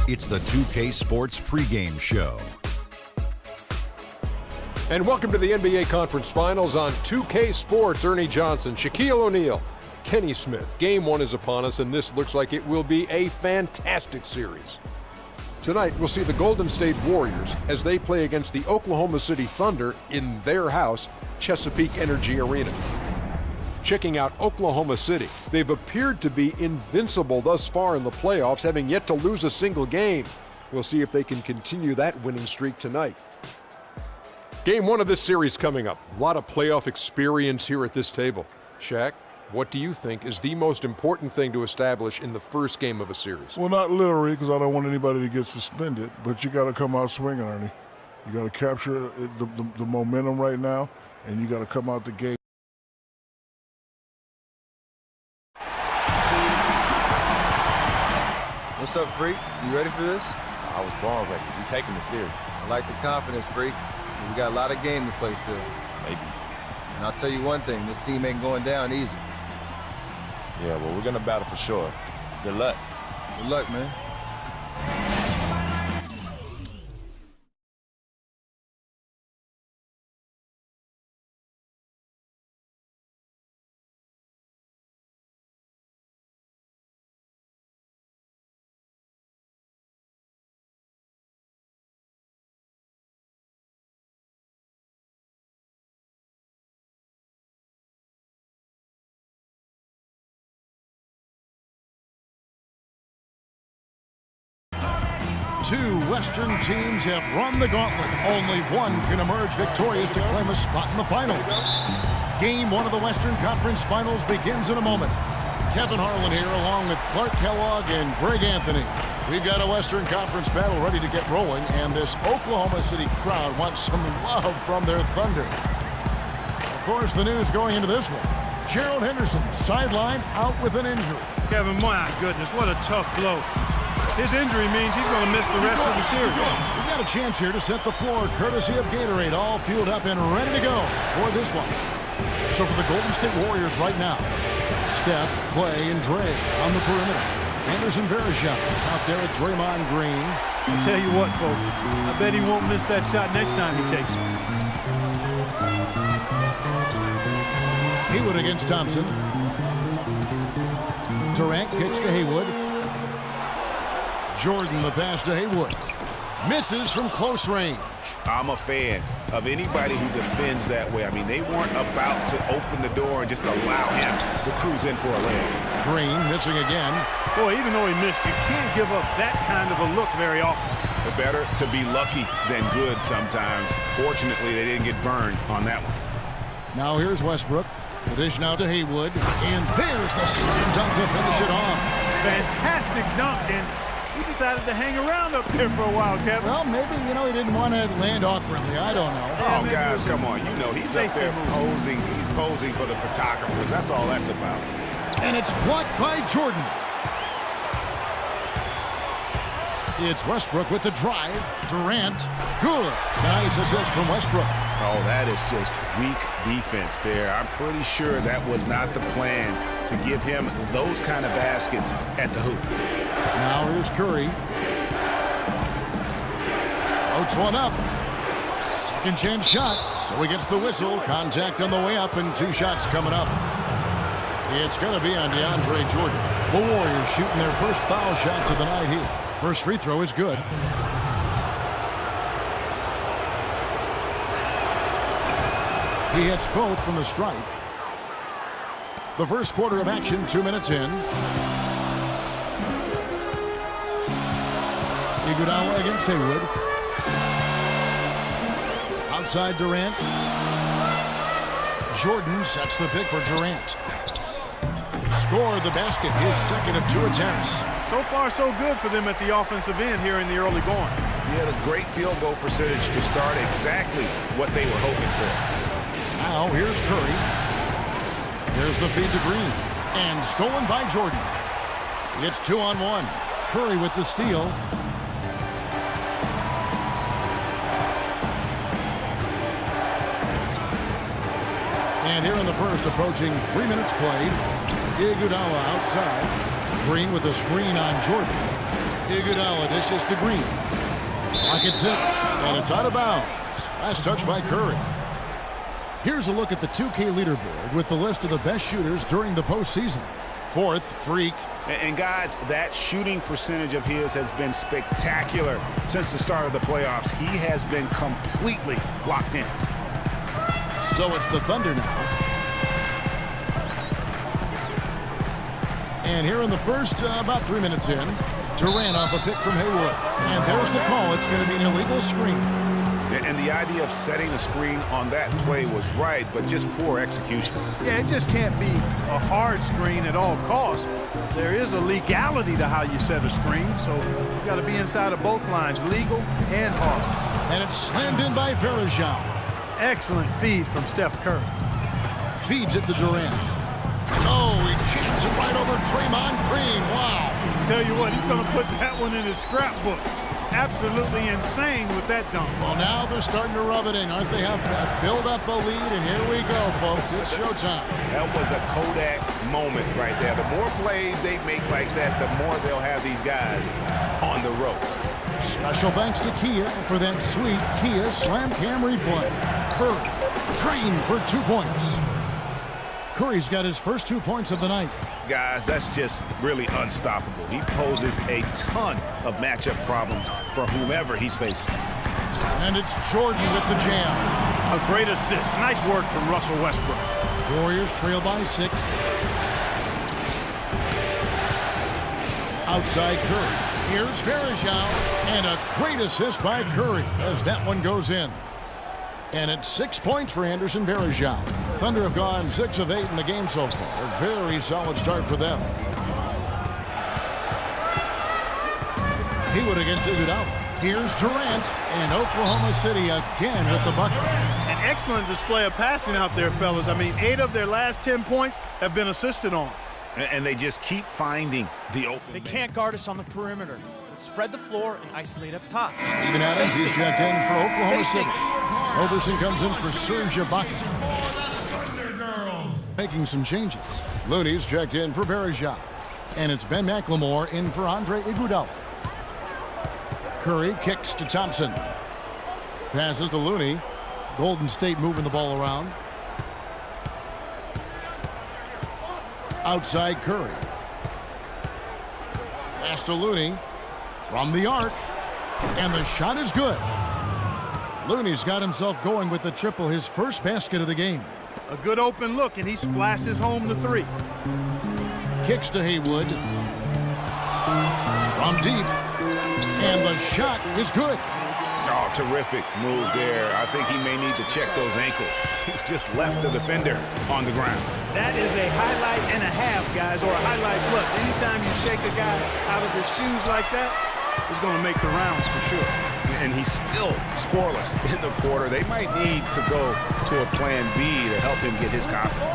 It's the 2K Sports pregame show. And welcome to the NBA Conference Finals on 2K Sports. Ernie Johnson, Shaquille O'Neal, Kenny Smith. Game one is upon us, and this looks like it will be a fantastic series. Tonight, we'll see the Golden State Warriors as they play against the Oklahoma City Thunder in their house, Chesapeake Energy Arena. Checking out Oklahoma City, they've appeared to be invincible thus far in the playoffs, having yet to lose a single game. We'll see if they can continue that winning streak tonight. Game one of this series coming up. A lot of playoff experience here at this table. Shaq, what do you think is the most important thing to establish in the first game of a series? Well, not literally, because I don't want anybody to get suspended, but you got to come out swinging, Ernie. You got to capture the momentum right now, and you got to come out the gate. What's up, Freak? You ready for this? I was born ready. We taking this serious. I like the confidence, Freak. We got a lot of game to play still. Maybe. And I'll tell you one thing, this team ain't going down easy. Yeah, well, we're gonna battle for sure. Good luck. Good luck, man. Two Western teams have run the gauntlet. Only one can emerge victorious to claim a spot in the finals. Game one of the Western Conference Finals begins in a moment. Kevin Harlan here along with Clark Kellogg and Greg Anthony. We've got a Western Conference battle ready to get rolling, and this Oklahoma City crowd wants some love from their Thunder. Of course, the news going into this one. Gerald Henderson sidelined out with an injury. Kevin, my goodness, what a tough blow. His injury means he's going to miss the rest of the series. We've got a chance here to set the floor, courtesy of Gatorade, all fueled up and ready to go for this one. So for the Golden State Warriors right now, Steph, Clay, and Dre on the perimeter. Anderson Varejao out there with Draymond Green. I'll tell you what, folks, I bet he won't miss that shot next time he takes it. Haywood against Thompson. Durant kicks to Haywood. Jordan, the pass to Haywood. Misses from close range. I'm a fan of anybody who defends that way. I mean, they weren't about to open the door and just allow him to cruise in for a layup. Green missing again. Boy, even though he missed, you can't give up that kind of a look very often. It's better to be lucky than good sometimes. Fortunately, they didn't get burned on that one. Now here's Westbrook. The dish now to Haywood. And there's the slam dunk to finish it off. Fantastic dunk, and he decided to hang around up there for a while, Kevin. Well, maybe, he didn't want to land awkwardly. I don't know. Oh, guys, come on. He's up there posing. He's posing for the photographers. That's all that's about. And it's blocked by Jordan. It's Westbrook with the drive. Durant. Good. Nice assist from Westbrook. Oh, that is just weak defense there. I'm pretty sure that was not the plan to give him those kind of baskets at the hoop. Now here's Curry. Floats one up. Second chance shot. So he gets the whistle. Contact on the way up and two shots coming up. It's going to be on DeAndre Jordan. The Warriors shooting their first foul shots of the night here. First free throw is good. He hits both from the stripe. The first quarter of action, 2 minutes in. Iguodala against Haywood. Outside Durant. Jordan sets the pick for Durant. Scored the basket, his second of 2 attempts. So far, so good for them at the offensive end here in the early going. He had a great field goal percentage to start exactly what they were hoping for. Now here's Curry. There's the feed to Green. And stolen by Jordan. It's 2-on-1. Curry with the steal. And here in the first, approaching 3 minutes played. Iguodala outside. Green with the screen on Jordan. Iguodala dishes to Green. Clock at 6, and it's out of bounds. Last touch by Curry. Here's a look at the 2K leaderboard with the list of the best shooters during the postseason. 4th, Freak. And guys, that shooting percentage of his has been spectacular since the start of the playoffs. He has been completely locked in. So it's the Thunder now. And here in the first, about 3 minutes in, Durant off a pick from Haywood. And there's the call. It's going to be an illegal screen. And the idea of setting a screen on that play was right, but just poor execution. Yeah, it just can't be a hard screen at all costs. There is a legality to how you set a screen, so you've got to be inside of both lines, legal and hard. And it's slammed in by Verejao. Excellent feed from Steph Curry. Feeds it to Durant. Oh, he jams it right over Draymond Green. Wow. Tell you what, he's going to put that one in his scrapbook. Absolutely insane with that dunk. Well, now they're starting to rub it in, aren't they? Have build up a lead, and here we go, folks. It's showtime. That was a Kodak moment right there. The more plays they make like that, the more they'll have these guys on the ropes. Special thanks to Kia for that sweet Kia Slam Cam replay. Curry, drained for 2 points. Curry's got his first 2 points of the night. Guys, that's just really unstoppable. He poses a ton of matchup problems for whomever he's facing. And it's Jordan with the jam. A great assist. Nice work from Russell Westbrook. Warriors trail by 6. Outside Curry. Here's Verejao. And a great assist by Curry as that one goes in. And it's 6 points for Anderson Verejao. Thunder have gone 6 of 8 in the game so far. A very solid start for them. Haywood against Iguodala. Here's Durant, and Oklahoma City again with the bucket. An excellent display of passing out there, fellas. I mean, 8 of their last 10 points have been assisted on. And they just keep finding the open. They can't guard us on the perimeter. Spread the floor and isolate up top. Steven Adams, he's checked in for Oklahoma City. Roberson comes in for Serge Ibaka. Making some changes. Looney's checked in for Verejao. And it's Ben McLemore in for Andre Iguodala. Curry kicks to Thompson. Passes to Looney. Golden State moving the ball around. Outside Curry. Pass to Looney. From the arc. And the shot is good. Looney's got himself going with the triple, his first basket of the game. A good open look, and he splashes home the 3. Kicks to Haywood. From deep. And the shot is good. Oh, terrific move there. I think he may need to check those ankles. He's just left the defender on the ground. That is a highlight and a half, guys, or a highlight plus. Anytime you shake a guy out of his shoes like that, it's going to make the rounds for sure. And he's still scoreless in the quarter. They might need to go to a plan B to help him get his confidence.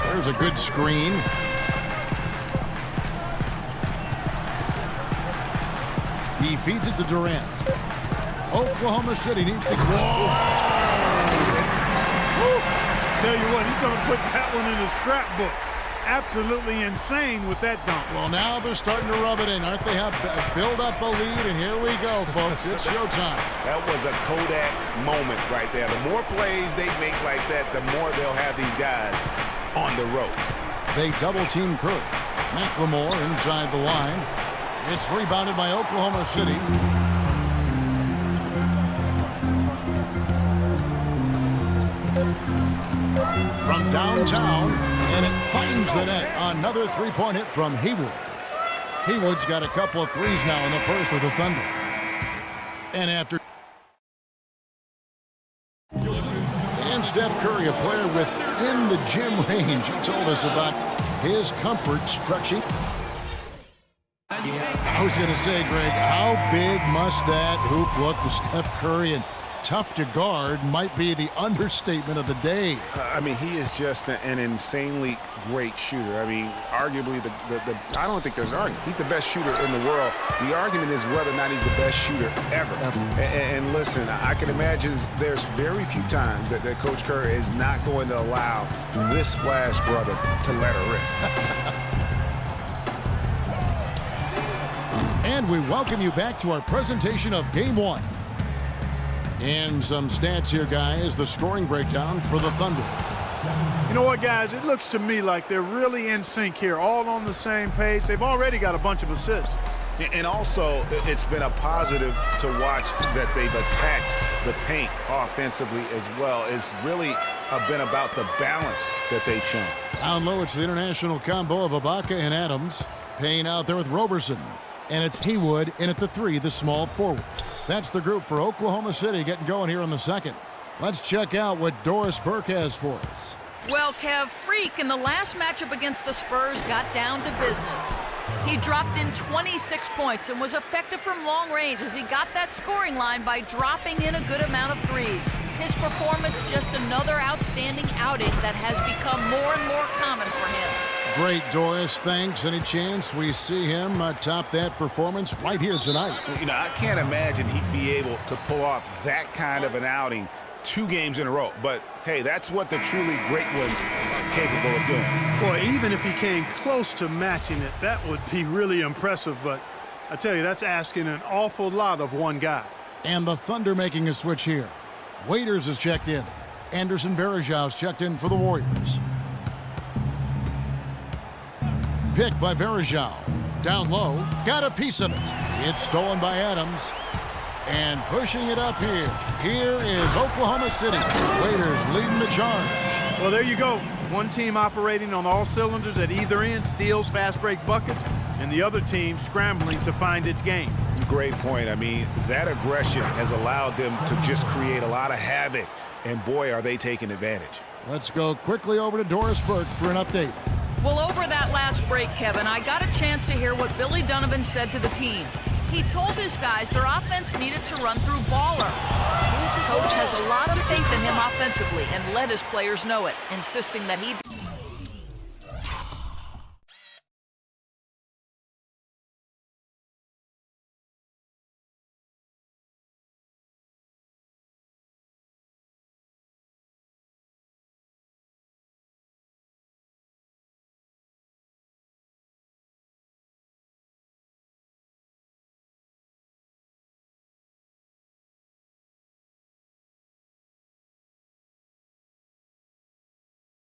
There's a good screen. He feeds it to Durant. Oklahoma City needs to go. Tell you what, he's going to put that one in his scrapbook. Absolutely insane with that dunk. Well, now they're starting to rub it in, aren't they? Have build up a lead, and here we go, folks. It's showtime. That was a Kodak moment right there. The more plays they make like that, the more they'll have these guys on the ropes. They double-team Curry. McLemore inside the line. It's rebounded by Oklahoma City. From downtown, and it finds the net. Another three-point hit from Haywood. Haywood's got a couple of threes now in the first with the Thunder. And after... And Steph Curry, a player within the gym range. He told us about his comfort stretching. I was going to say, Greg, how big must that hoop look to Steph Curry? And tough to guard might be the understatement of the day. I mean, he is just an insanely great shooter. I mean, arguably, I don't think there's an argument. He's the best shooter in the world. The argument is whether or not he's the best shooter ever. And listen, I can imagine there's very few times that Coach Curry is not going to allow this splash brother to let her rip. And we welcome you back to our presentation of Game 1. And some stats here, guys. The scoring breakdown for the Thunder. You know what, guys? It looks to me like they're really in sync here, all on the same page. They've already got a bunch of assists. And also, it's been a positive to watch that they've attacked the paint offensively as well. It's really been about the balance that they've shown. Down low, it's the international combo of Ibaka and Adams. Payne out there with Roberson. And it's Haywood in at the 3, the small forward. That's the group for Oklahoma City getting going here in the second. Let's check out what Doris Burke has for us. Well, Kev, Freak in the last matchup against the Spurs got down to business. He dropped in 26 points and was effective from long range as he got that scoring line by dropping in a good amount of threes. His performance just another outstanding outing that has become more and more common for him. Great, Doris. Thanks. Any chance we see him top that performance right here tonight? You know, I can't imagine he'd be able to pull off that kind of an outing 2 games in a row. But, hey, that's what the truly great ones are capable of doing. Boy, even if he came close to matching it, that would be really impressive. But I tell you, that's asking an awful lot of one guy. And the Thunder making a switch here. Waiters is checked in. Anderson Varejau's checked in for the Warriors. Pick by Varejao. Down low. Got a piece of it. It's stolen by Adams. And pushing it up here. Here is Oklahoma City. Waiters leading the charge. Well, there you go. One team operating on all cylinders at either end, steals, fast break buckets, and the other team scrambling to find its game. Great point. I mean, that aggression has allowed them to just create a lot of havoc. And boy, are they taking advantage. Let's go quickly over to Doris Burke for an update. Well, over that last break, Kevin, I got a chance to hear what Billy Donovan said to the team. He told his guys their offense needed to run through Baller. The coach has a lot of faith in him offensively and let his players know it, insisting that he